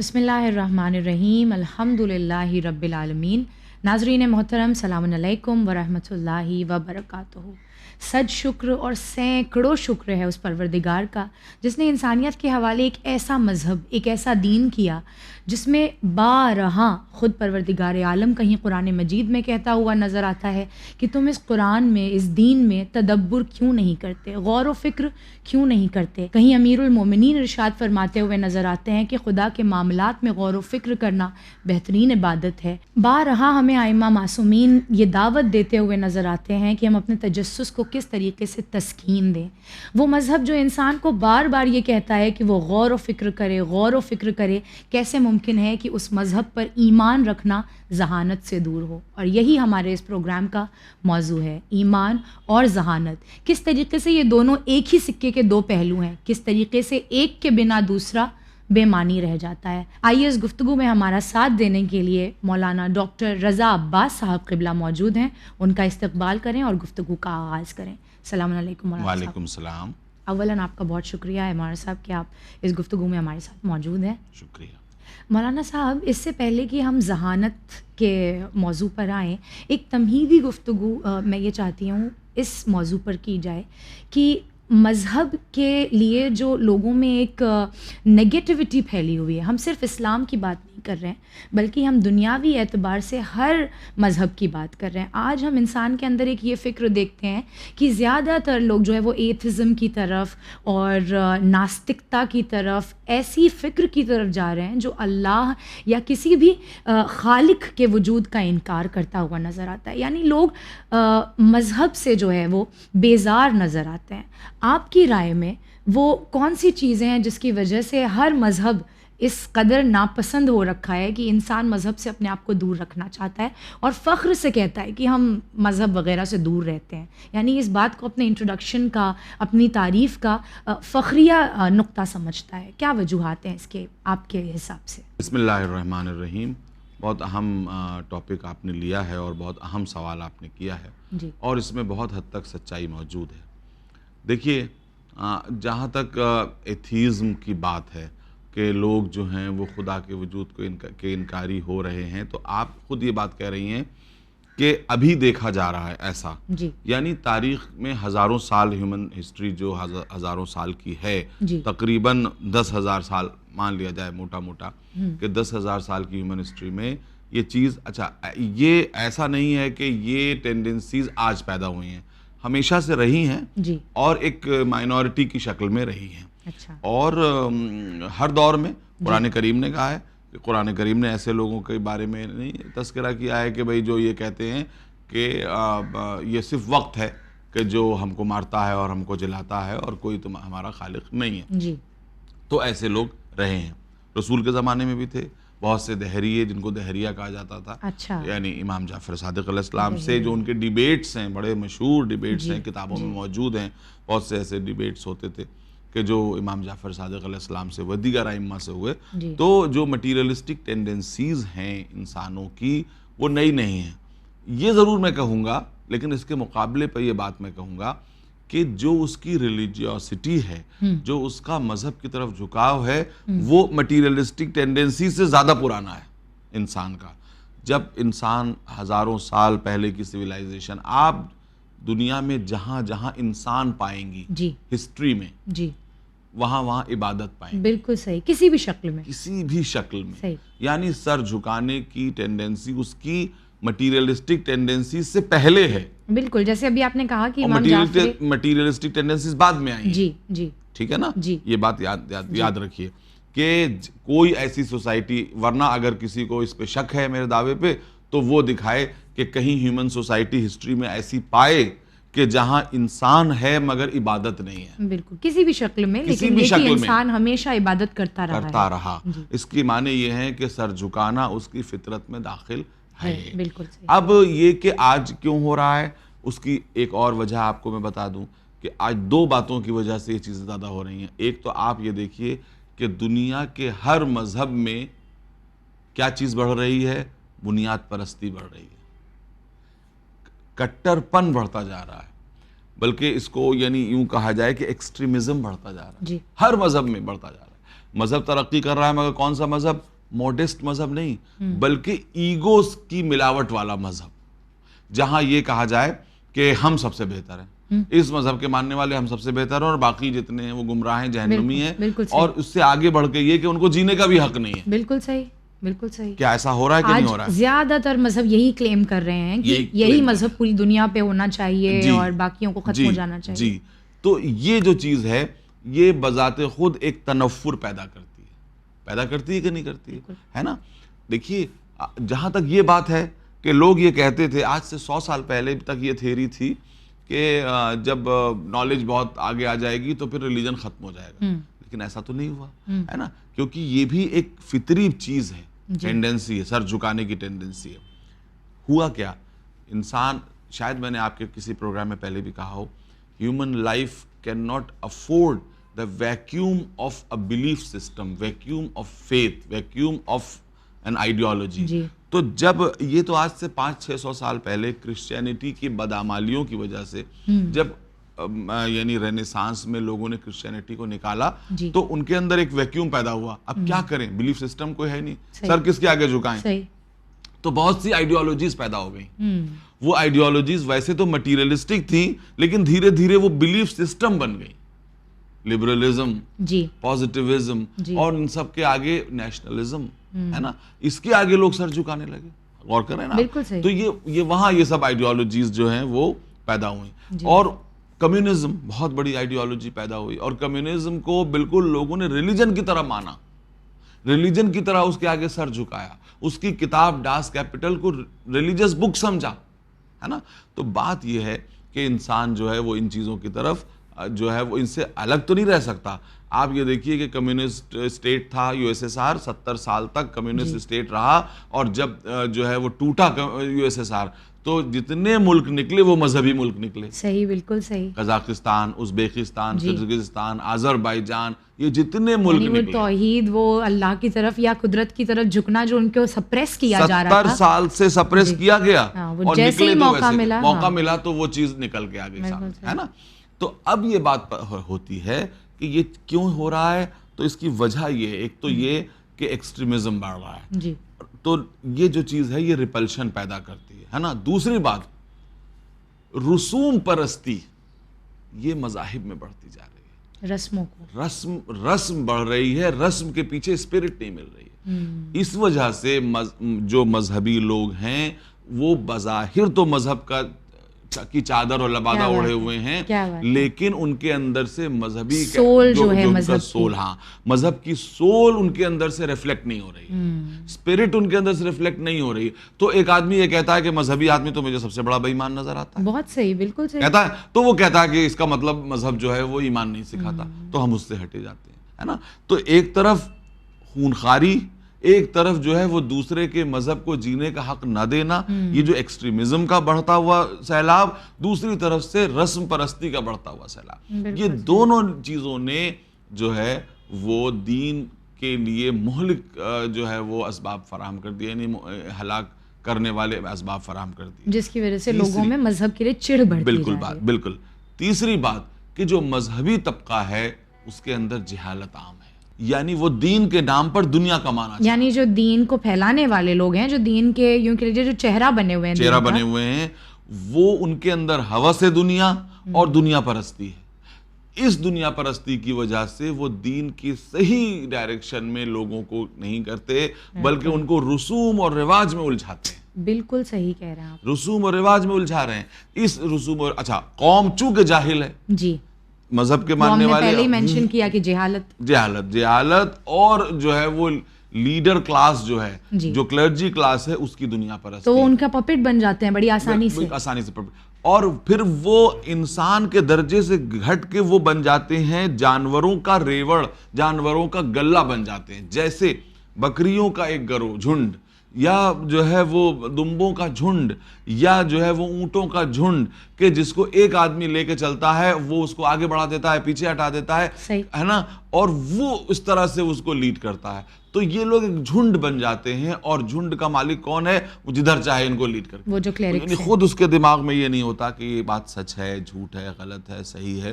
بسم اللہ الرحمن الرحیم، الحمدللہ رب العالمین۔ ناظرین محترم، سلام علیکم ورحمۃ اللہ وبرکاتہ۔ سج شکر اور سینکڑوں شکر ہے اس پروردگار کا جس نے انسانیت کے حوالے ایک ایسا مذہب، ایک ایسا دین کیا جس میں بارہا خود پروردگار عالم کہیں قرآن مجید میں کہتا ہوا نظر آتا ہے کہ تم اس قرآن میں، اس دین میں تدبر کیوں نہیں کرتے، غور و فکر کیوں نہیں کرتے۔ کہیں امیر المومنین ارشاد فرماتے ہوئے نظر آتے ہیں کہ خدا کے معاملات میں غور و فکر کرنا بہترین عبادت ہے۔ بارہا ہمیں ائمہ معصومین یہ دعوت دیتے ہوئے نظر آتے ہیں کہ ہم اپنے تجسس کو کس طریقے سے تسکین دیں۔ وہ مذہب جو انسان کو بار بار یہ کہتا ہے کہ وہ غور و فکر کرے، غور و فکر کرے، کیسے ممکن ہے کہ اس مذہب پر ایمان رکھنا ذہانت سے دور ہو؟ اور یہی ہمارے اس پروگرام کا موضوع ہے، ایمان اور ذہانت۔ کس طریقے سے یہ دونوں ایک ہی سکے کے دو پہلو ہیں، کس طریقے سے ایک کے بنا دوسرا بے معنی رہ جاتا ہے۔ آئیے اس گفتگو میں ہمارا ساتھ دینے کے لیے مولانا ڈاکٹر رضا عباس صاحب قبلہ موجود ہیں، ان کا استقبال کریں اور گفتگو کا آغاز کریں۔ السلام علیکم مولانا صاحب۔ وعلیکم السلام۔ اولاً آپ کا بہت شکریہ ہے مولانا صاحب کہ آپ اس گفتگو میں ہمارے ساتھ موجود ہیں۔ شکریہ مولانا صاحب، اس سے پہلے کہ ہم ذہانت کے موضوع پر آئیں، ایک تمہیدی گفتگو میں یہ چاہتی ہوں اس موضوع پر کی جائے کہ مذہب کے لیے جو لوگوں میں ایک نگیٹیوٹی پھیلی ہوئی ہے، ہم صرف اسلام کی بات نہیں کر رہے ہیں بلکہ ہم دنیاوی اعتبار سے ہر مذہب کی بات کر رہے ہیں۔ آج ہم انسان کے اندر ایک یہ فکر دیکھتے ہیں کہ زیادہ تر لوگ جو ہے وہ ایتھزم کی طرف اور ناستکتا کی طرف، ایسی فکر کی طرف جا رہے ہیں جو اللہ یا کسی بھی خالق کے وجود کا انکار کرتا ہوا نظر آتا ہے۔ یعنی لوگ مذہب سے جو ہے وہ بیزار نظر آتے ہیں۔ آپ کی رائے میں وہ کون سی چیزیں ہیں جس کی وجہ سے ہر مذہب اس قدر ناپسند ہو رکھا ہے کہ انسان مذہب سے اپنے آپ کو دور رکھنا چاہتا ہے اور فخر سے کہتا ہے کہ ہم مذہب وغیرہ سے دور رہتے ہیں؟ یعنی اس بات کو اپنے انٹروڈکشن کا، اپنی تعریف کا فخریہ نقطہ سمجھتا ہے۔ کیا وجوہات ہیں اس کے آپ کے حساب سے؟ بسم اللہ الرحمن الرحیم۔ بہت اہم ٹاپک آپ نے لیا ہے اور بہت اہم سوال آپ نے کیا ہے جی، اور اس میں بہت حد تک سچائی موجود ہے۔ دیکھیے، جہاں تک ایتھیزم کی بات ہے کہ لوگ جو ہیں وہ خدا کے وجود کو کے انکاری ہو رہے ہیں، تو آپ خود یہ بات کہہ رہی ہیں کہ ابھی دیکھا جا رہا ہے ایسا۔ جی، یعنی تاریخ میں ہزاروں سال، ہیومن ہسٹری جو ہزاروں سال کی ہے، جی، تقریباً 10,000 سال مان لیا جائے موٹا موٹا کہ 10,000 سال کی ہیومن ہسٹری میں یہ چیز، اچھا یہ ایسا نہیں ہے کہ یہ ٹینڈنسیز آج پیدا ہوئی ہیں، ہمیشہ سے رہی ہیں جی، اور ایک مائنورٹی کی شکل میں رہی ہیں۔ اچھا، اور ہر دور میں قرآن کریم نے کہا ہے کہ قرآن کریم نے ایسے لوگوں کے بارے میں نہیں تذکرہ کیا ہے کہ بھئی جو یہ کہتے ہیں کہ یہ صرف وقت ہے کہ جو ہم کو مارتا ہے اور ہم کو جلاتا ہے اور کوئی ہمارا خالق نہیں ہے۔ جی، تو ایسے لوگ رہے ہیں، رسول کے زمانے میں بھی تھے بہت سے دہریے، جن کو دہریہ کہا جاتا تھا، اچھا، یعنی امام جعفر صادق علیہ السلام سے جو ان کے ڈیبیٹس ہیں، بڑے مشہور ڈیبیٹس ہیں، کتابوں میں موجود ہیں، بہت سے ایسے ڈیبیٹس ہوتے تھے کہ جو امام جعفر صادق علیہ السلام سے و دیگر ائمہ سے ہوئے۔ تو جو مٹیریلسٹک ٹینڈنسیز ہیں انسانوں کی وہ نئی نہیں ہیں، یہ ضرور میں کہوں گا، لیکن اس کے مقابلے پہ یہ بات میں کہوں گا کہ جو اس کی ریلیجیوسٹی ہے، جو اس کا مذہب کی طرف جھکاؤ ہے، وہ مٹیریلسٹک ٹینڈنسی سے زیادہ پرانا ہے انسان کا۔ جب انسان ہزاروں سال پہلے کی سویلائزیشن، آپ دنیا میں جہاں جہاں انسان پائیں گی جی، ہسٹری میں، جی، وہاں وہاں عبادت پائیں گی، بالکل صحیح، کسی بھی شکل میں، کسی بھی شکل میں۔ صحیح، یعنی سر جھکانے کی ٹینڈنسی اس کی مٹیریلسٹک ٹینڈنسی سے پہلے ہے، بالکل جیسے ابھی آپ نے کہا کہ اور امام جعفر، مٹیریلسٹک ٹینڈنسیز بعد میں آئی ہیں۔ جی، جی، ٹھیک ہے نا؟ جی، یہ بات یاد رکھیے کہ کوئی ایسی سوسائٹی، ورنہ اگر کسی کو اس پہ شک ہے میرے دعوے پہ تو وہ دکھائے کہ کہیں ہیومن سوسائٹی ہسٹری میں ایسی پائے کہ جہاں انسان ہے مگر عبادت نہیں ہے، بالکل کسی بھی شکل میں، کسی لیکن بھی یہ شکل کہ میں انسان ہمیشہ عبادت کرتا رہا۔ اس کی معنی یہ ہے کہ سر جھکانا اس کی فطرت میں داخل ہے۔ بالکل صحیح، اب یہ کہ آج کیوں ہو رہا ہے، اس کی ایک اور وجہ آپ کو میں بتا دوں کہ آج دو باتوں کی وجہ سے یہ چیزیں زیادہ ہو رہی ہیں۔ ایک تو آپ یہ دیکھیے کہ دنیا کے ہر مذہب میں کیا چیز بڑھ رہی ہے؟ بنیاد پرستی بڑھ رہی ہے، کٹر پن بڑھتا جا رہا ہے، بلکہ اس کو یعنی یوں کہا جائے کہ ایکسٹریمزم بڑھتا جا رہا ہے، جی، ہر مذہب میں بڑھتا جا رہا ہے۔ مذہب ترقی کر رہا ہے مگر کون سا مذہب؟ ماڈسٹ مذہب نہیں بلکہ ایگوز کی ملاوٹ والا مذہب، جہاں یہ کہا جائے کہ ہم سب سے بہتر ہیں، اس مذہب کے ماننے والے ہم سب سے بہتر ہیں اور باقی جتنے ہیں وہ گمراہ ہیں، جہنمی ہیں، اور اس سے آگے بڑھ کے یہ کہ ان کو جینے کا بھی حق نہیں ہے۔ بالکل صحیح، بالکل صحیح۔ کیا ایسا ہو رہا ہے کہ نہیں ہو رہا ہے؟ زیادہ تر مذہب یہی کلیم کر رہے ہیں کہ یہی مذہب پوری دنیا پہ ہونا چاہیے اور باقیوں کو ختم ہو جانا چاہیے۔ جی، تو یہ جو چیز ہے یہ بذات خود ایک تنفر پیدا کرتی ہے کہ نہیں کرتی ہے نا؟ دیکھیے جہاں تک یہ بات ہے کہ لوگ یہ کہتے تھے، آج سے 100 سال پہلے تک یہ تھیوری تھی کہ جب نالج بہت آگے آ جائے گی تو پھر ریلیجن ختم ہو جائے گا، لیکن ایسا تو نہیں ہوا ہے نا، کیونکہ یہ بھی ایک فطری چیز ہے، ٹینڈنسی ہے، سر جھکانے کی ٹینڈنسی ہے۔ ہوا کیا، انسان، شاید میں نے آپ کے کسی پروگرام میں پہلے بھی کہا ہو، human life can not afford the vacuum of a belief system, vacuum of faith, vacuum of an ideology۔ تو جب یہ تو آج سے 500-600 سال پہلے کرسچینٹی کی بدعمالیوں کی وجہ سے جب یعنی رینیسانس میں لوگوں نے کرسچینٹی کو نکالا تو ان کے اندر ایک ویکیوم پیدا ہوا، اب کیا کریں، بلیف سسٹم کوئی ہے نہیں، سر کس کے آگے جھکائیں، تو بہت سی آئیڈیالوجیز پیدا ہو گئیں۔ وہ آئیڈیالوجیز ویسے تو مٹیریلسٹک تھیں لیکن دھیرے دھیرے وہ بلیف سسٹم بن گئی، لبرلزم، پازیٹیوزم، اور ان سب کے آگے نیشنلزم ہے نا، اس کے آگے لوگ سر جھکانے لگے، غور کریں نا، تو یہ وہاں یہ سب آئیڈیالوجیز جو ہیں وہ پیدا ہوئیں، اور کمیونزم بہت بڑی آئیڈیالوجی پیدا ہوئی، اور کمیونزم کو بالکل لوگوں نے ریلیجن کی طرح مانا، ریلیجن کی طرح اس کے آگے سر جھکایا، اس کی کتاب ڈاس کیپٹل کو ریلیجس بک سمجھا، ہے نا۔ تو بات یہ ہے کہ انسان جو ہے وہ ان چیزوں کی طرف جو ہے وہ ان سے الگ تو نہیں رہ سکتا۔ آپ یہ دیکھیے کہ کمیونسٹ اسٹیٹ تھا یو ایس ایس آر، 70 سال تک کمیونسٹ اسٹیٹ رہا، اور جب جو ہے وہ ٹوٹا یو ایس ایس آر تو جتنے ملک نکلے وہ مذہبی ملک نکلے۔ صحیح، بالکل صحیح۔ قزاقستان، ازبیکستان، کرغزستان، آذربائیجان، یہ جتنے ملک نکلے، وہ توحید، وہ اللہ کی طرف یا قدرت کی طرف جھکنا جو ان کو سپریس کیا جا رہا تھا، 70 سال سے سپریس کیا گیا، اور جیسے ہی موقع ملا تو وہ چیز نکل کے آ گئی سامنے، ہے نا۔ تو اب یہ بات ہوتی ہے کہ یہ کیوں ہو رہا ہے، تو اس کی وجہ یہ ہے، ایک تو یہ کہ ایکسٹریمزم بڑھ رہا ہے، تو یہ جو چیز ہے یہ ریپلشن پیدا کرتی ہے نا۔ دوسری بات، رسوم پرستی یہ مذاہب میں بڑھتی جا رہی ہے، رسموں کو، رسم بڑھ رہی ہے، رسم کے پیچھے اسپرٹ نہیں مل رہی ہے۔ اس وجہ سے جو مذہبی لوگ ہیں وہ بظاہر تو مذہب کی چادر اور لبادہ اوڑھے ہوئے ہیں، لیکن ان کے اندر سے مذہبی سول جو ہے، سول، ہاں، مذہب کی سول ان کے اندر سے ریفلیکٹ نہیں ہو رہی، اسپرٹ ان کے اندر سے ریفلیکٹ نہیں ہو رہی۔ تو ایک آدمی یہ کہتا ہے کہ مذہبی آدمی تو مجھے سب سے بڑا بے ایمان نظر آتا ہے، بہت صحیح، بالکل صحیح کہتا ہے، تو وہ کہتا ہے کہ اس کا مطلب مذہب جو ہے وہ ایمان نہیں سکھاتا، تو ہم اس سے ہٹے جاتے ہیں، ہے نا۔ تو ایک طرف خونخواری، ایک طرف جو ہے وہ دوسرے کے مذہب کو جینے کا حق نہ دینا، یہ جو ایکسٹریمزم کا بڑھتا ہوا سیلاب، دوسری طرف سے رسم پرستی کا بڑھتا ہوا سیلاب، یہ دونوں چیزوں نے جو ہے وہ دین کے لیے مہلک جو ہے وہ اسباب فراہم کر دیے، یعنی ہلاک کرنے والے اسباب فراہم کر دیے، جس کی وجہ سے لوگوں میں مذہب کے لیے چڑ بڑھتی جا رہی ہے۔ بالکل۔ تیسری بات کہ جو مذہبی طبقہ ہے اس کے اندر جہالت عام ہے، یعنی وہ دین کے نام پر دنیا کمانا چاہتا ہے، یعنی جو دین کو پھیلانے والے لوگ ہیں، جو دین کے یوں کہ جو چہرہ بنے ہوئے ہیں، وہ ان کے اندر ہوس دنیا اور دنیا پرستی ہے۔ اس دنیا پرستی کی وجہ سے وہ دین کی صحیح ڈائریکشن میں لوگوں کو نہیں کرتے، بلکہ ان کو رسوم اور رواج میں الجھاتے ہیں۔ بالکل صحیح کہہ رہے ہیں آپ، رسوم اور رواج میں الجھا رہے ہیں۔ اس رسوم اور قوم چونکہ جاہل ہے، جی، مذہب کے ماننے والے، پہلے ہی مینشن کیا کہ جہالت اور جو ہے وہ لیڈر کلاس جو ہے، جو کلرجی کلاس ہے، اس کی دنیا پرستی، تو وہ ان کا پپٹ بن جاتے ہیں بڑی آسانی سے، اور پھر وہ انسان کے درجے سے گھٹ کے وہ بن جاتے ہیں جانوروں کا ریوڑ، جانوروں کا گلہ بن جاتے ہیں، جیسے بکریوں کا ایک گروہ، جھنڈ، یا جو ہے وہ دمبوں کا جھنڈ، یا جو ہے وہ اونٹوں کا جھنڈ، کہ جس کو ایک آدمی لے کے چلتا ہے وہ اس کو آگے بڑھا دیتا ہے، پیچھے ہٹا دیتا ہے نا، اور وہ اس طرح سے اس کو لیڈ کرتا ہے۔ تو یہ لوگ ایک جھنڈ بن جاتے ہیں، اور جھنڈ کا مالک کون ہے؟ وہ جدھر چاہے ان کو لیڈ کرے، وہ جو کلیرکس یعنی خود اس کے دماغ میں یہ نہیں ہوتا کہ یہ بات سچ ہے، جھوٹ ہے، غلط ہے، صحیح ہے۔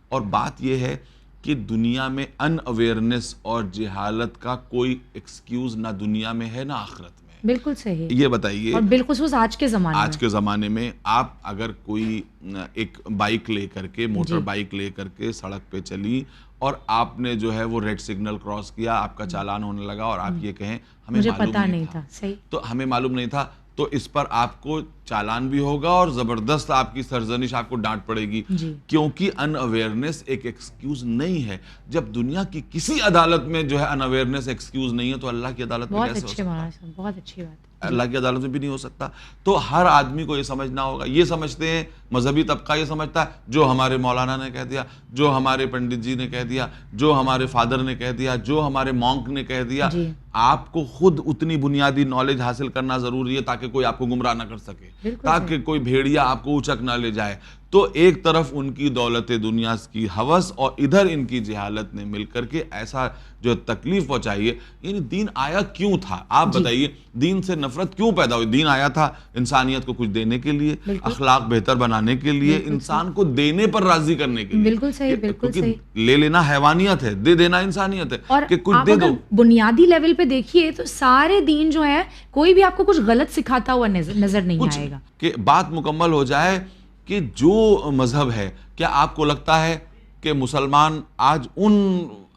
اور بات یہ ہے کہ دنیا میں ان اویئرنیس اور جہالت کا کوئی ایکسکیوز نہ دنیا میں ہے نہ آخرت میں. بالکل صحیح. یہ بتائیے, اور بالخصوص آج کے زمانے میں آپ اگر کوئی ایک بائک لے کر کے, موٹر بائک لے کر کے سڑک پہ چلی اور آپ نے جو ہے وہ ریڈ سگنل کراس کیا, آپ کا چالان ہونے لگا اور آپ یہ کہیں ہمیں معلوم نہیں تھا, صحیح, تو ہمیں معلوم نہیں تھا, تو اس پر آپ کو چالان بھی ہوگا اور زبردست آپ کی سرزنش, آپ کو ڈانٹ پڑے گی, کیونکہ ان اویئرنیس ایک ایکسکیوز نہیں ہے. جب دنیا کی کسی عدالت میں جو ہے ان اویئرنیس ایکسکیوز نہیں ہے تو اللہ کی عدالت میں کیسے ہو سکتا ہے؟ بہت اچھی بات, اللہ کی عدالت میں بھی نہیں ہو سکتا. تو ہر آدمی کو یہ سمجھنا ہوگا. یہ سمجھتے ہیں مذہبی طبقہ, یہ سمجھتا ہے جو ہمارے مولانا نے کہہ دیا, جو ہمارے پنڈت جی نے کہہ دیا, جو ہمارے فادر نے کہہ دیا, جو ہمارے مونک نے کہہ دیا. آپ کو خود اتنی بنیادی نالج حاصل کرنا ضروری ہے تاکہ کوئی آپ کو گمراہ نہ کر سکے, تاکہ کوئی بھیڑیا آپ کو اچک نہ لے جائے. تو ایک طرف ان کی دولت دنیا کی ہوس اور ادھر ان کی جہالت نے مل کر کے ایسا جو تکلیف پہنچائی ہے. یعنی دین آیا کیوں تھا, آپ بتائیے, دین سے نفرت کیوں پیدا ہوئی؟ دین آیا تھا انسانیت کو کچھ دینے کے لیے, اخلاق بہتر بنانے کے لیے, انسان کو دینے پر راضی کرنے کے لیے. بالکل صحیح, بالکل صحیح. لے لینا حیوانیت ہے, دے دینا انسانیت ہے, کہ کچھ دے دو. بنیادی لیول پہ دیکھیے تو سارے دین جو ہے کوئی بھی آپ کو کچھ غلط سکھاتا ہوا نظر نہیں آئے گا. کہ بات مکمل ہو جائے کہ جو مذہب ہے, کیا آپ کو لگتا ہے کہ مسلمان آج ان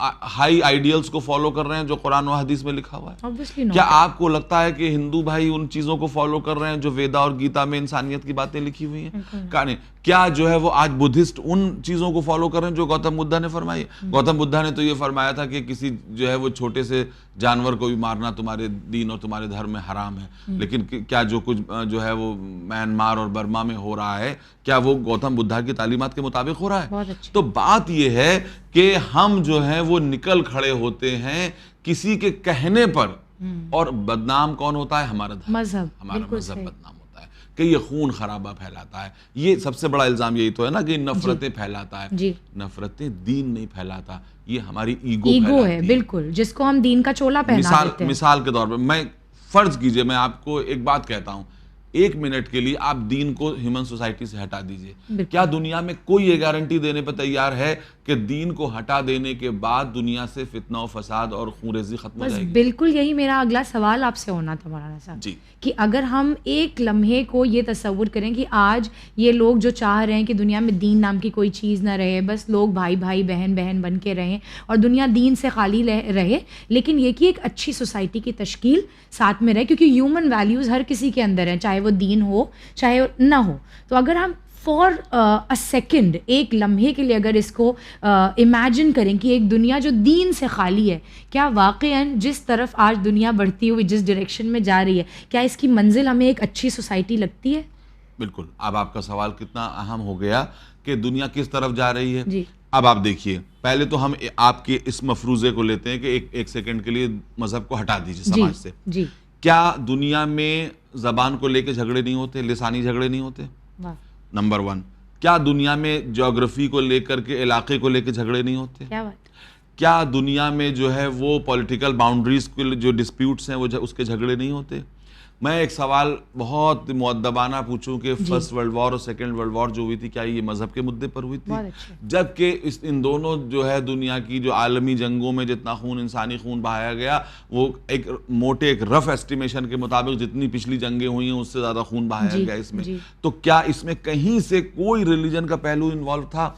ہائی آئیڈیلز کو فالو کر رہے ہیں جو قرآن و حدیث میں لکھا ہوا ہے؟ کیا آپ کو لگتا ہے کہ ہندو بھائی ان چیزوں کو فالو کر رہے ہیں جو ویدا اور گیتا میں انسانیت کی باتیں لکھی ہوئی ہیں؟ کیا جو ہے وہ آج بدھسٹ ان چیزوں کو فالو کر رہے ہیں جو گوتم بدھا نے فرمائی ہے؟ گوتم بدھا نے تو یہ فرمایا تھا کہ کسی جو ہے وہ چھوٹے سے جانور کو بھی مارنا تمہارے دین اور تمہارے دھرم میں حرام ہے. لیکن کیا جو کچھ جو ہے وہ میانمار اور برما میں ہو رہا ہے, کیا وہ گوتم بدھا کی تعلیمات کے مطابق ہو رہا ہے؟ تو بات یہ ہے کہ ہم جو ہیں وہ نکل کھڑے ہوتے ہیں کسی کے کہنے پر, اور بدنام کون ہوتا ہے؟ ہمارا مذہب. ہمارا مذہب بدنام ہوتا ہے کہ یہ خون خرابہ پھیلاتا ہے. یہ سب سے بڑا الزام یہی تو ہے نا کہ نفرتیں پھیلاتا ہے. نفرتیں دین نہیں پھیلاتا, یہ ہماری ایگو ہے. بالکل, جس کو ہم دین کا چولا پہنا دیتے ہیں. مثال کے طور پر میں فرض کیجئے, میں آپ کو ایک بات کہتا ہوں, 1 منٹ کے لیے آپ دین کو ہیومن سوسائٹی سے ہٹا دیجئے. کیا دنیا میں کوئی یہ گارنٹی دینے پر تیار ہے کہ دین کو ہٹا دینے کے بعد دنیا سے فتنہ و فساد اور خونریزی ختم ہو جائے گی؟ بالکل یہی میرا اگلا سوال آپ سے ہونا تھا مولانا صاحب, کہ اگر ہم ایک لمحے کو یہ تصور کریں کہ آج یہ لوگ جو چاہ رہے ہیں کہ دنیا میں دین نام کی کوئی چیز نہ رہے, بس لوگ بھائی بھائی بہن بہن بن کے رہیں اور دنیا دین سے خالی رہے, لیکن یہ کہ ایک اچھی سوسائٹی کی تشکیل ساتھ میں رہے, کیونکہ ہیومن ویلیوز ہر کسی کے اندر ہیں, چاہے وہ دین ہو چاہے نہ ہو. تو اگر ہم فار اے سیکنڈ, ایک لمحے کے لیے اگر اس کو امیجن کریں کہ ایک دنیا جو دین سے خالی ہے, کیا واقعاً جس طرف آج دنیا بڑھتی ہوئی جس ڈائریکشن میں جا رہی ہے, کیا اس کی منزل ہمیں ایک اچھی سوسائٹی لگتی ہے؟ بالکل. اب آپ کا سوال کتنا اہم ہو گیا کہ دنیا کس طرف جا رہی ہے. اب آپ دیکھیے, پہلے تو ہم آپ کے اس مفروضے کو لیتے ہیں کہ ایک سیکنڈ کے لیے مذہب کو ہٹا دیجیے سماج سے. کیا دنیا میں زبان کو لے کے جھگڑے نہیں ہوتے, لسانی جھگڑے نہیں ہوتے؟ نمبر 1. کیا دنیا میں جیوگرافی کو لے کر کے, علاقے کو لے کے جھگڑے نہیں ہوتے؟ کیا دنیا میں جو ہے وہ پولیٹیکل باؤنڈریز کے جو ڈسپیوٹس ہیں وہ اس کے جھگڑے نہیں ہوتے؟ میں ایک سوال بہت مؤدبانہ پوچھوں کہ فرسٹ ورلڈ وار اور سیکنڈ ورلڈ وار جو ہوئی تھی, کیا یہ مذہب کے مدے پر ہوئی تھی؟ جبکہ ان دونوں جو ہے دنیا کی جو عالمی جنگوں میں جتنا خون, انسانی خون بہایا گیا, وہ ایک موٹے ایک رف ایسٹیمیشن کے مطابق جتنی پچھلی جنگیں ہوئی ہیں اس سے زیادہ خون بہایا گیا اس میں. تو کیا اس میں کہیں سے کوئی ریلیجن کا پہلو انوالو تھا؟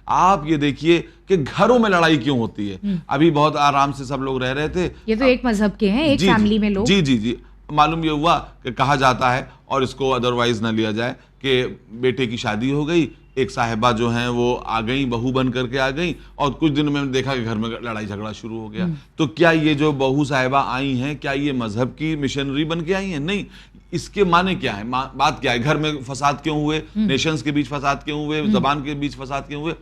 آپ یہ دیکھیے کہ گھروں میں لڑائی کیوں ہوتی ہے. ابھی بہت آرام سے سب لوگ رہ رہے تھے, یہ تو ایک مذہب کے ہیں, ایک فیملی میں لوگ. جی معلوم یہ ہوا کہ کہا جاتا ہے, اور اس کو ادروائز نہ لیا جائے, کہ بیٹے کی شادی ہو گئی, ایک صاحبہ جو ہیں وہ آ گئیں, بہو بن کر کے آ گئیں, اور کچھ دن میں دیکھا کہ گھر میں لڑائی جھگڑا شروع ہو گیا. تو کیا یہ جو بہو صاحبہ آئی ہیں, کیا یہ مذہب کی مشنری بن کے آئی ہیں؟ نہیں. اس کے معنی کیا ہے, بات کیا ہے؟ گھر میں فساد کیوں ہوئے, نیشنز کے بیچ فساد کیوں ہوئے, زبان کے بیچ فساد کیوں ہوئے؟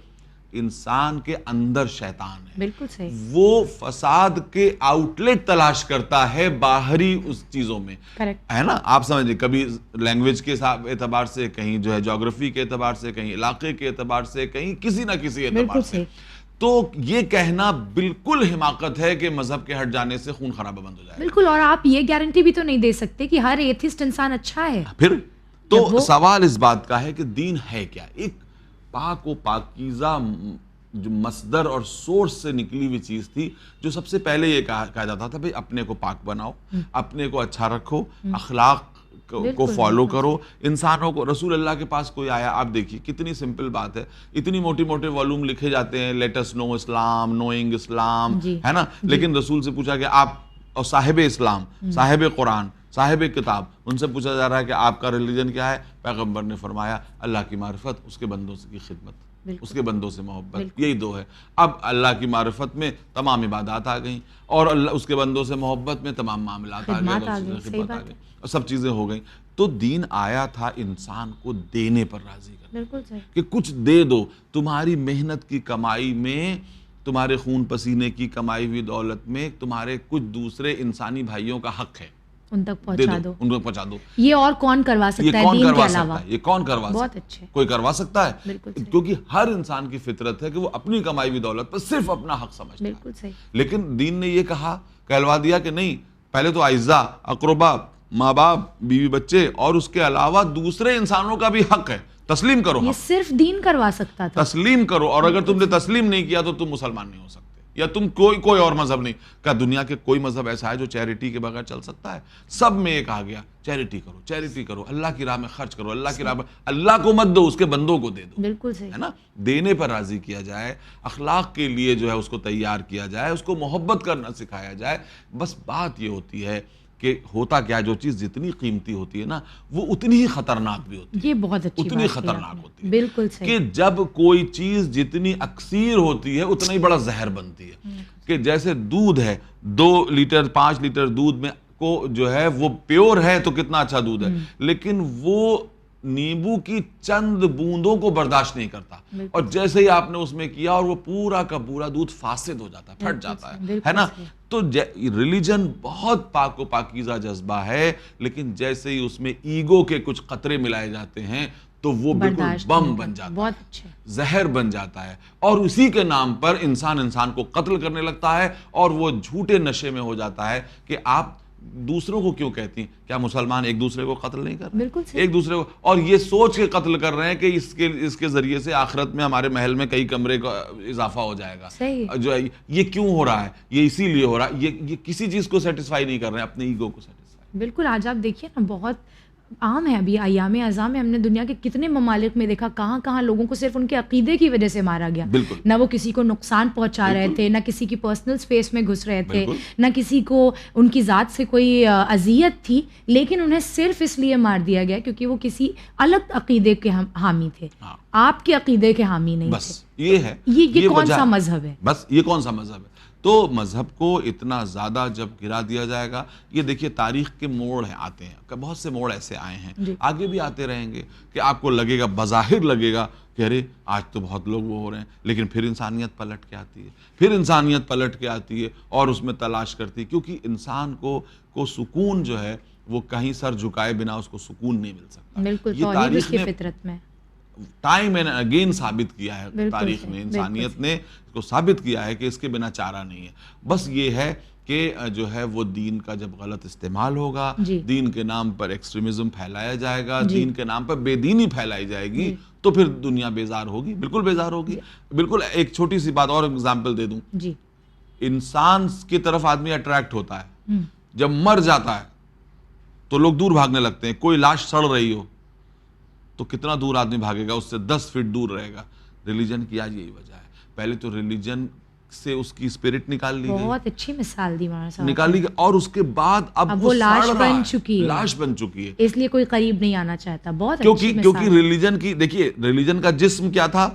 انسان کے اندر شیطان ہے. بالکل صحیح. وہ فساد کے آؤٹ لیٹ تلاش کرتا ہے باہری اس چیزوں میں, ہے نا. آپ سمجھیں, کبھی لینگویج کے اعتبار سے, کہیں جو ہے جیوگرافی کے اعتبار سے, کہیں علاقے کے اعتبار سے, کہیں کسی نہ کسی اعتبار سے. تو یہ کہنا بالکل حماقت ہے کہ مذہب کے ہٹ جانے سے خون خرابہ بند ہو جائے. بالکل. اور آپ یہ گارنٹی بھی تو نہیں دے سکتے کہ ہر ایتھسٹ انسان اچھا ہے. پھر تو سوال اس بات کا ہے کہ دین ہے کیا؟ ایک پاک و پاکیزہ جو مصدر اور سورس سے نکلی ہوئی چیز تھی، جو سب سے پہلے یہ کہا جاتا تھا بھئی اپنے کو پاک بناؤ، اپنے کو اچھا رکھو، اخلاق کو فالو کرو. انسانوں کو رسول اللہ کے پاس کوئی آیا، آپ دیکھیے کتنی سمپل بات ہے، اتنی موٹے موٹے والیوم لکھے جاتے ہیں، لیٹ اس نو اسلام، نوئنگ اسلام، ہے نا، لیکن رسول سے پوچھا کہ آپ اور صاحب اسلام، صاحب قرآن، صاحب کتاب، ان سے پوچھا جا رہا ہے کہ آپ کا ریلیجن کیا ہے؟ پیغمبر نے فرمایا اللہ کی معرفت، اس کے بندوں کی خدمت، اس کے بندوں سے محبت، یہی دو ہے. اب اللہ کی معرفت میں تمام عبادات آ گئیں، اور اللہ اس کے بندوں سے محبت میں تمام معاملات آ گئے، خدمت آ گئی، اور سب چیزیں ہو گئیں. تو دین آیا تھا انسان کو دینے پر راضی کرنے، بالکل صحیح، کہ کچھ دے دو، تمہاری محنت کی کمائی میں، تمہارے خون پسینے کی کمائی ہوئی دولت میں تمہارے کچھ دوسرے انسانی بھائیوں کا حق ہے، ان تک دے پہنچا دو، دو. ان کو پہنچا دو. یہ اور کون کروا سکتا ہے دین کے علاوہ؟ یہ کون کروا بہت سکتا اچھے، ہے؟ کوئی کروا سکتا ہے؟ بالکل صحیح، کیونکہ ہر انسان کی فطرت ہے کہ وہ اپنی کمائی ہوئی دولت پر صرف اپنا حق سمجھتا ہے. بالکل صحیح. لیکن دین نے یہ کہا، کہلوا دیا کہ نہیں، پہلے تو اعزاء، اقربا، ماں باپ، بیوی بچے، اور اس کے علاوہ دوسرے انسانوں کا بھی حق ہے، تسلیم کرو. یہ صرف دین کروا سکتا تھا. تسلیم کرو، اور اگر تم نے تسلیم نہیں کیا تو تم مسلمان نہیں ہو سکتے، یا تم کوئی اور مذہب نہیں. کیا دنیا کے کوئی مذہب ایسا ہے جو چیریٹی کے بغیر چل سکتا ہے؟ سب میں یہ کہا گیا چیریٹی کرو، چیریٹی کرو، اللہ کی راہ میں خرچ کرو، اللہ کی راہ میں، اللہ کو مت دو، اس کے بندوں کو دے دو. بالکل صحیح ہے نا، دینے پر راضی کیا جائے، اخلاق کے لیے جو ہے اس کو تیار کیا جائے، اس کو محبت کرنا سکھایا جائے. بس بات یہ ہوتی ہے کہ ہوتا کیا، جو چیز جتنی قیمتی ہوتی ہے نا، وہ اتنی ہی خطرناک بھی ہوتی ہے. یہ بہت اچھی اتنی بات خطرناک ہوتی ہے بالکل صحیح. کہ جب کوئی چیز جتنی اکثیر ہوتی ہے اتنا ہی بڑا زہر بنتی ہے. کہ جیسے دودھ ہے، 2 لیٹر 5 لیٹر دودھ میں کو جو ہے وہ پیور ہے تو کتنا اچھا دودھ ہے، لیکن وہ نیمبو کی چند بوندوں کو برداشت نہیں کرتا، اور جیسے ہی آپ نے اس میں کیا اور وہ پورا کا پورا دودھ فاسد ہو جاتا ہے، پھٹ جاتا ہے نا. تو ریلیجن بہت پاک و پاکیزہ جذبہ ہے، لیکن جیسے ہی اس میں ایگو کے کچھ قطرے ملائے جاتے ہیں تو وہ بالکل بم بن جاتا ہے، زہر بن جاتا ہے، اور اسی کے نام پر انسان کو قتل کرنے لگتا ہے، اور وہ جھوٹے نشے میں ہو جاتا ہے کہ آپ دوسروں کو کیوں کہتی ہیں؟ کیا مسلمان ایک دوسرے کو قتل نہیں کر رہے؟ ایک دوسرے کو، اور یہ سوچ کے قتل کر رہے ہیں کہ اس کے ذریعے سے آخرت میں ہمارے محل میں کئی کمرے کا اضافہ ہو جائے گا. جو یہ کیوں ہو رہا ہے؟ یہ اسی لیے ہو رہا ہے، یہ کسی چیز کو سیٹسفائی نہیں کر رہے ہیں، اپنے ایگو کو سیٹسفائی. بالکل. آج آپ دیکھیے نا، بہت عام ہے ابھی ایام اعظام میں، ہم نے دنیا کے کتنے ممالک میں دیکھا کہاں کہاں لوگوں کو صرف ان کے عقیدے کی وجہ سے مارا گیا. نہ وہ کسی کو نقصان پہنچا رہے تھے، نہ کسی کی پرسنل سپیس میں گھس رہے تھے، نہ کسی کو ان کی ذات سے کوئی اذیت تھی، لیکن انہیں صرف اس لیے مار دیا گیا کیونکہ وہ کسی الگ عقیدے کے حامی تھے، آپ کے عقیدے کے حامی نہیں تھے. بس یہ ہے، یہ کون سا مذہب ہے؟ بس یہ کون سا مذہب ہے؟ تو مذہب کو اتنا زیادہ جب گرا دیا جائے گا، یہ دیکھیے تاریخ کے موڑ آتے ہیں، بہت سے موڑ ایسے آئے ہیں، آگے بھی آتے رہیں گے کہ آپ کو لگے گا، بظاہر لگے گا کہ ارے آج تو بہت لوگ وہ ہو رہے ہیں، لیکن پھر انسانیت پلٹ کے آتی ہے، اور اس میں تلاش کرتی ہے، کیونکہ انسان کو سکون جو ہے وہ کہیں سر جھکائے بنا اس کو سکون نہیں مل سکتا. بالکل، یہ تاریخ کی فطرت میں ٹائم اینڈ اگین ثابت کیا ہے، تاریخ میں انسانیت نے اس کو ثابت کیا ہے کہ اس کے بنا چارہ نہیں ہے. بس یہ ہے کہ جو ہے وہ دین کا جب غلط استعمال ہوگا، دین کے نام پر ایکسٹریمزم پھیلایا جائے گا، دین کے نام پر بے دینی پھیلائی جائے گی، تو پھر دنیا بیزار ہوگی، بالکل بیزار ہوگی. بالکل. ایک چھوٹی سی بات اور اگزامپل دے دوں، انسان کی طرف آدمی اٹریکٹ ہوتا ہے، جب مر جاتا ہے تو لوگ دور بھاگنے لگتے ہیں. کوئی لاش سڑ رہی ہو تو کتنا دور آدمی بھاگے گا؟ اس سے 10 فٹ دور رہے گا. ریلیجن کی آج یہی وجہ ہے. پہلے تو ریلیجن سے اس کی اسپرٹ نکال لی گئی، بہت اچھی مثال دی مولانا صاحب، نکالی گئی، اور اس کے بعد اب وہ لاش بن چکی ہے، اس لیے کوئی قریب نہیں آنا چاہتا. بہت اچھی مثال. کیونکہ ریلیجن کی دیکھیے، ریلیجن کا جسم کیا تھا؟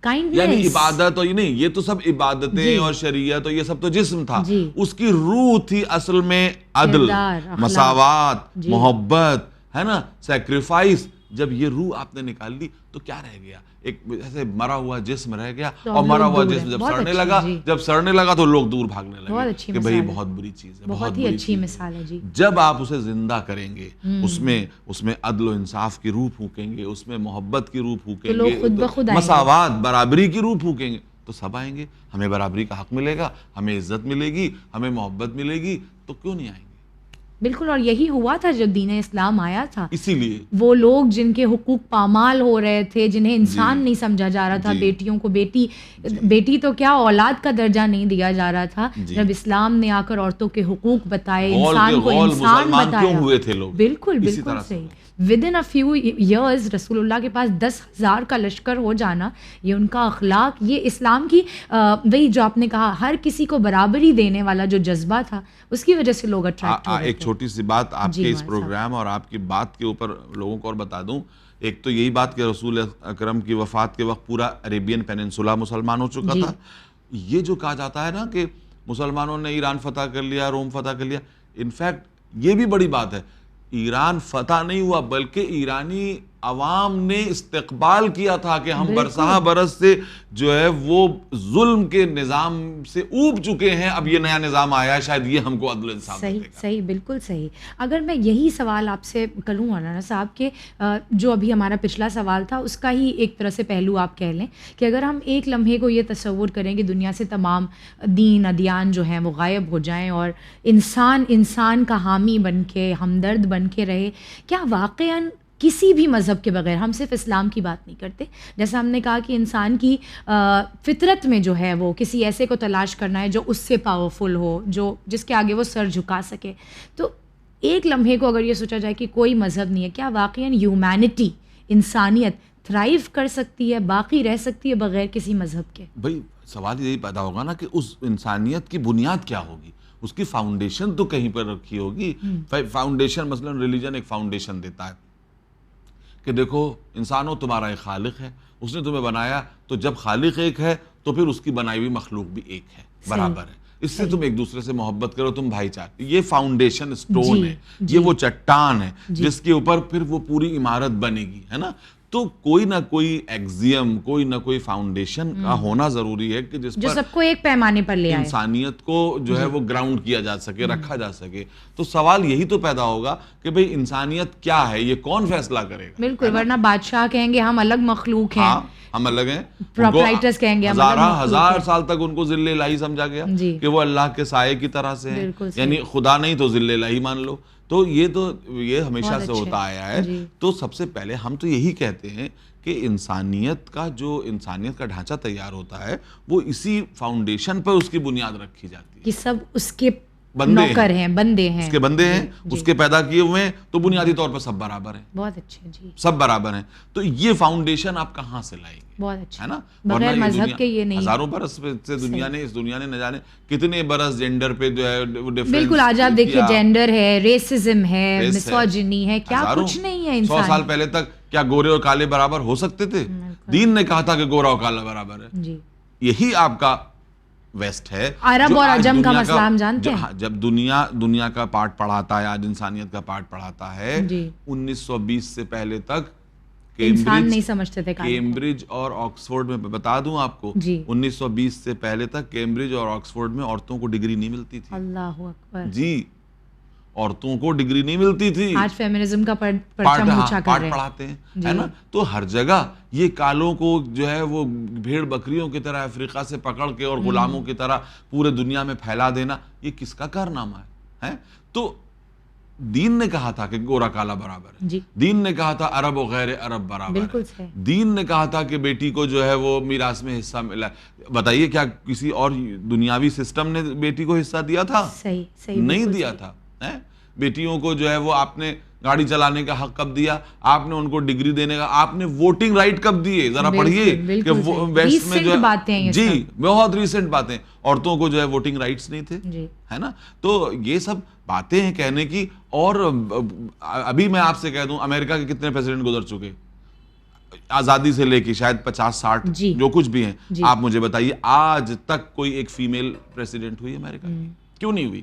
یعنی عبادت، اور نہیں، یہ تو سب عبادتیں اور شریعت اور یہ سب تو جسم تھا. اس کی روح تھی اصل میں عدل، مساوات، محبت، ہے نا، سیکریفائس. جب یہ روح آپ نے نکال لی تو کیا رہ گیا؟ ایک ایسے مرا ہوا جسم رہ گیا، اور مرا ہوا جسم جب سڑنے لگا تو لوگ دور بھاگنے لگے کہ بھئی بہت بری چیز ہے. بہت ہی اچھی مثال ہے. جب آپ اسے زندہ کریں گے، اس میں عدل و انصاف کی روح پھونکیں گے، اس میں محبت کی روح پھونکیں گے، مساوات، برابری کی روح پھونکیں گے، تو سب آئیں گے. ہمیں برابری کا حق ملے گا، ہمیں عزت ملے گی، ہمیں محبت ملے گی، تو کیوں نہیں آئیں گے؟ بالکل. اور یہی ہوا تھا جب دین اسلام آیا تھا. اسی لیے وہ لوگ جن کے حقوق پامال ہو رہے تھے, جنہیں انسان نہیں سمجھا جا رہا تھا, بیٹیوں کو بیٹی تو کیا اولاد کا درجہ نہیں دیا جا رہا تھا, جب اسلام نے آ کر عورتوں کے حقوق بتائے, انسان کو انسان بتایا. ہوئے تھے لوگ. بالکل بالکل صحیح. ودن اے فیو ایئرز رسول اللہ کے پاس 10,000 کا لشکر ہو جانا, یہ ان کا اخلاق, یہ اسلام کی وہی جو آپ نے کہا ہر کسی کو برابری دینے والا جو جذبہ تھا, اس کی وجہ سے لوگ اٹریکٹ ہو رہے تھے. ایک چھوٹی سی بات آپ کے اس پروگرام اور آپ کی بات کے اوپر لوگوں کو اور بتا دوں. ایک تو یہی بات کہ رسول اکرم کی وفات کے وقت پورا عربین پیننسولا مسلمان ہو چکا تھا. یہ جو کہا جاتا ہے نا کہ مسلمانوں نے ایران فتح کر لیا, روم فتح کر لیا, انفیکٹ یہ بھی بڑی بات ہے, ایران فتح نہیں ہوا بلکہ ایرانی عوام نے استقبال کیا تھا کہ ہم برسہ برس سے جو ہے وہ ظلم کے نظام سے اوب چکے ہیں, اب یہ نیا نظام آیا ہے, شاید یہ ہم کو عدل انصاف دے گا. صحیح بالکل صحیح. اگر میں یہی سوال آپ سے کروں مولانا صاحب کہ جو ابھی ہمارا پچھلا سوال تھا اس کا ہی ایک طرح سے پہلو آپ کہہ لیں کہ اگر ہم ایک لمحے کو یہ تصور کریں کہ دنیا سے تمام دین ادیان جو ہیں وہ غائب ہو جائیں اور انسان کا حامی بن کے, ہمدرد بن کے رہے, کیا واقعاً کسی بھی مذہب کے بغیر, ہم صرف اسلام کی بات نہیں کرتے, جیسا ہم نے کہا کہ انسان کی فطرت میں جو ہے وہ کسی ایسے کو تلاش کرنا ہے جو اس سے پاورفل ہو, جس کے آگے وہ سر جھکا سکے, تو ایک لمحے کو اگر یہ سوچا جائے کہ کوئی مذہب نہیں ہے, کیا واقعاً ہیومینٹی, انسانیت تھرائیو کر سکتی ہے, باقی رہ سکتی ہے بغیر کسی مذہب کے؟ بھائی سوال یہی پیدا ہوگا نا کہ اس انسانیت کی بنیاد کیا ہوگی, اس کی فاؤنڈیشن تو کہیں پر رکھی ہوگی. فاؤنڈیشن مثلا ریلیجن ایک فاؤنڈیشن دیتا ہے کہ دیکھو انسانوں تمہارا ایک خالق ہے, اس نے تمہیں بنایا, تو جب خالق ایک ہے تو پھر اس کی بنائی ہوئی مخلوق بھی ایک ہے, برابر ہے, اس سے تم ایک دوسرے سے محبت کرو, تم بھائی چارہ. یہ فاؤنڈیشن سٹون ہے, یہ وہ چٹان ہے جس کے اوپر پھر وہ پوری عمارت بنے گی, ہے نا. تو کوئی نہ کوئی ایگزیم, کوئی نہ کوئی فاؤنڈیشن کا ہونا ضروری ہے کہ جس پر سب کو ایک پیمانے پر لے آئے, انسانیت کو جو ہے وہ گراؤنڈ کیا جا سکے, رکھا جا سکے. تو سوال یہی تو پیدا ہوگا کہ بھئی انسانیت کیا ہے, یہ کون فیصلہ کرے گا؟ بالکل, ورنہ بادشاہ کہیں گے ہم الگ مخلوق ہیں, ہم الگ ہیں, پروپرائٹرز کہیں گے ہزار سال تک ان کو ذل الہی سمجھا گیا کہ وہ اللہ کے سائے کی طرح سے ہیں, یعنی خدا نہیں تو ذل الہی مان لو. تو یہ ہمیشہ سے ہوتا آیا ہے. تو سب سے پہلے ہم تو یہی کہتے ہیں کہ انسانیت کا ڈھانچہ تیار ہوتا ہے وہ اسی فاؤنڈیشن پر اس کی بنیاد رکھی جاتی ہے کہ سب اس کے نوکر ہیں, بندے ہیں, اس کے بندے ہیں, اس کے پیدا کیے ہوئے ہیں, تو بنیادی طور پر سب برابر ہیں. بہت اچھے, جی سب برابر ہیں. تو یہ فاؤنڈیشن آپ کہاں سے لائیں گے؟ بہت اچھا, ہے نا, بغیر مذہب کے یہ نہیں. ہزاروں برس سے اس دنیا نے نہ جانے کتنے برس جینڈر پہ جو ہے بالکل, آج آپ دیکھیے جینڈر ہے, ریسزم ہے, مسوجنی ہے, کیا کچھ نہیں ہے. 100 سال پہلے تک کیا گورے اور کالے برابر ہو سکتے تھے؟ دین نے کہا تھا کہ گورا اور کالا برابر ہے. یہی آپ کا ویسٹ ہے. عرب اور عجم کا مسئلہ ہم جانتے ہیں. جب دنیا کا پارٹ پڑھاتا ہے, آج انسانیت کا پارٹ پڑھاتا ہے, 1920 سے پہلے تک انسان نہیں سمجھتے تھے. کیمبرج اور آکسفورڈ میں بتا دوں آپ کو, 1920 سے پہلے تک کیمبرج اور آکسفورڈ میں عورتوں کو ڈگری نہیں ملتی تھی. اللہ اکبر. جی, عورتوں کو ڈگری نہیں ملتی تھی. آج فیمنزم کا پرچم اونچا کر رہے ہیں, پڑھاتے ہیں, ہے نا. تو ہر جگہ یہ کالوں کو جو ہے وہ بھیڑ بکریوں کی طرح افریقہ سے پکڑ کے اور غلاموں کی طرح پورے دنیا میں پھیلا دینا, یہ کس کا کارنامہ ہے؟ تو دین نے کہا تھا کہ گورا کالا برابر ہے, دین نے کہا تھا عرب و غیر عرب برابر ہے, دین نے کہا تھا کہ بیٹی کو جو ہے وہ میراث میں حصہ ملا. بتائیے کیا کسی اور دنیاوی سسٹم نے بیٹی کو حصہ دیا تھا؟ نہیں دیا تھا. بیٹیوں کو جو ہے وہ آپ نے گاڑی چلانے کا حق کب دیا, آپ نے ان کو ڈگری دینے کا, آپ نے ووٹنگ رائٹ کب دیے؟ ذرا پڑھیے کہ ویسٹ میں جو ہے, جی بہت ریسنٹ باتیں, عورتوں کو جو ہے ووٹنگ رائٹس نہیں تھے, ہے نا. تو یہ سب باتیں ہیں کہنے کی. اور ابھی میں آپ سے کہہ دوں, امریکہ کے کتنے پریزیڈنٹ گزر چکے آزادی سے لے کے, شاید 50-60 جو کچھ بھی ہیں, آپ مجھے بتائیے آج تک کوئی ایک فیمیل پریزیڈنٹ ہوئی امریکہ کی؟ کیوں نہیں ہوئی؟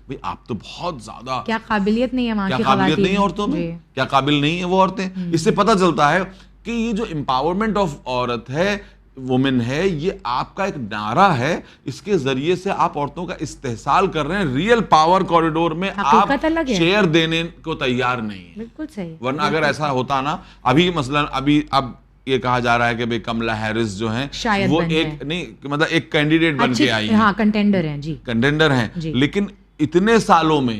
بھئی آپ تو بہت زیادہ, کیا قابلیت نہیں ہے وہاں کی خواتین, کیا قابلیت نہیں ہے عورتوں میں, کیا قابل نہیں ہے وہ عورتیں. اس سے پتہ چلتا ہے کہ یہ جو امپاورمنٹ آف عورت ہے, وومن ہے, یہ آپ کا ایک نعرہ ہے, اس کے ذریعے سے آپ عورتوں کا استحصال کر رہے ہیں. ریئل پاور کوریڈور میں آپ شیئر دینے کو تیار نہیں ہیں. بالکل صحیح. ورنہ اگر ایسا ہوتا نا, ابھی مثلا اب یہ کہا جا رہا ہے کہ کملا ہیرس جو ہیں وہ ایک نہیں, مطلب ایک کینڈیڈیٹ بن کے آئی ہیں, کنٹینڈر ہیں, جی کنٹینڈر ہیں, لیکن اتنے سالوں میں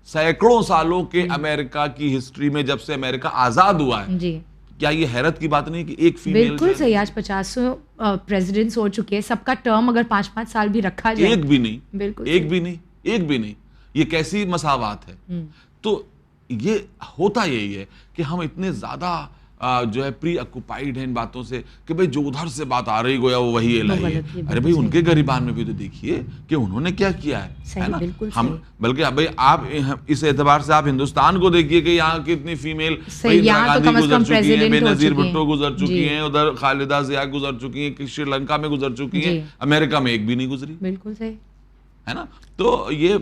سینکڑوں سالوں کے امریکہ کی ہسٹری میں جب سے امریکہ آزاد ہوا ہے, جی کیا یہ حیرت کی بات نہیں کہ ایک فیمیل بالکل صحیح. آج 50 پریزیڈنٹس ہو چکے ہیں, سب کا ٹرم اگر 5-5 سال بھی رکھا جائے, ایک بھی نہیں, بالکل ایک بھی نہیں, یہ کیسی مساوات ہے. تو یہ ہوتا یہی ہے کہ ہم اتنے زیادہ جو ہے پری آکوپائیڈ ہیں ان باتوں سے کہ بھئی جو ادھر سے بات آ رہی گویا وہ وہی الہی ہے. ارے بھئی ان کے غریبان میں بھی تو دیکھیے کہ انہوں نے کیا کیا ہے نا. ہم بلکہ بھئی آپ اس اعتبار سے آپ ہندوستان کو دیکھیے کہ یہاں کتنی فیمیل, اندرا گاندھی گزر چکی ہیں, بے نظیر بھٹو گزر چکی ہیں, ادھر خالدہ ضیاء گزر چکی ہیں, شری لنکا میں گزر چکی ہیں, امریکہ میں ایک بھی نہیں گزری. بالکل صحیح ہے نا. تو یہ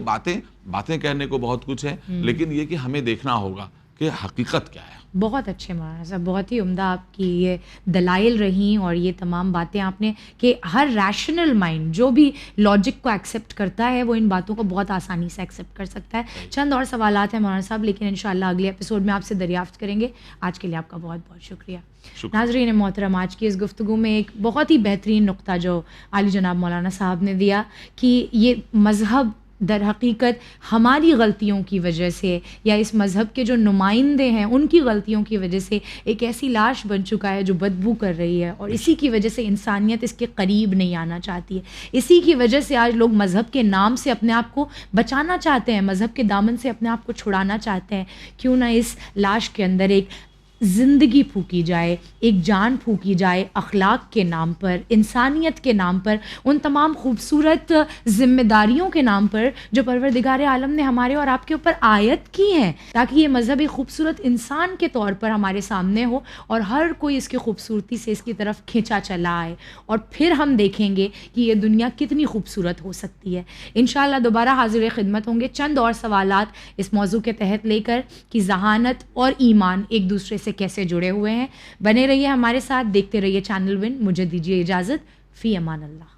باتیں کہنے کو بہت کچھ ہے, لیکن یہ کہ ہمیں دیکھنا ہوگا کہ حقیقت کیا ہے. بہت اچھے مولانا صاحب, بہت ہی عمدہ آپ کی یہ دلائل رہیں اور یہ تمام باتیں آپ نے کہ ہر ریشنل مائنڈ جو بھی لاجک کو ایکسیپٹ کرتا ہے وہ ان باتوں کو بہت آسانی سے ایکسیپٹ کر سکتا ہے. چند اور سوالات ہیں مولانا صاحب, لیکن انشاءاللہ اگلے ایپیسوڈ میں آپ سے دریافت کریں گے. آج کے لیے آپ کا بہت بہت شکریہ. ناظرین محترم, آج کی اس گفتگو میں ایک بہت ہی بہترین نقطہ جو عالی جناب مولانا صاحب نے دیا کہ یہ مذہب در حقیقت ہماری غلطیوں کی وجہ سے یا اس مذہب کے جو نمائندے ہیں ان کی غلطیوں کی وجہ سے ایک ایسی لاش بن چکا ہے جو بدبو کر رہی ہے, اور اسی کی وجہ سے انسانیت اس کے قریب نہیں آنا چاہتی ہے. اسی کی وجہ سے آج لوگ مذہب کے نام سے اپنے آپ کو بچانا چاہتے ہیں, مذہب کے دامن سے اپنے آپ کو چھڑانا چاہتے ہیں. کیوں نہ اس لاش کے اندر ایک زندگی پھونکی جائے, ایک جان پھونکی جائے اخلاق کے نام پر, انسانیت کے نام پر, ان تمام خوبصورت ذمہ داریوں کے نام پر جو پروردگار عالم نے ہمارے اور آپ کے اوپر عائد کی ہیں, تاکہ یہ مذہب ایک خوبصورت انسان کے طور پر ہمارے سامنے ہو اور ہر کوئی اس کی خوبصورتی سے اس کی طرف کھینچا چلا آئے, اور پھر ہم دیکھیں گے کہ یہ دنیا کتنی خوبصورت ہو سکتی ہے. انشاءاللہ دوبارہ حاضر خدمت ہوں گے چند اور سوالات اس موضوع کے تحت لے کر کہ ذہانت اور ایمان ایک دوسرے سے کیسے جڑے ہوئے ہیں. بنے رہیے ہمارے ساتھ, دیکھتے رہیے چینل ون. مجھے دیجیے اجازت, فی امان اللہ.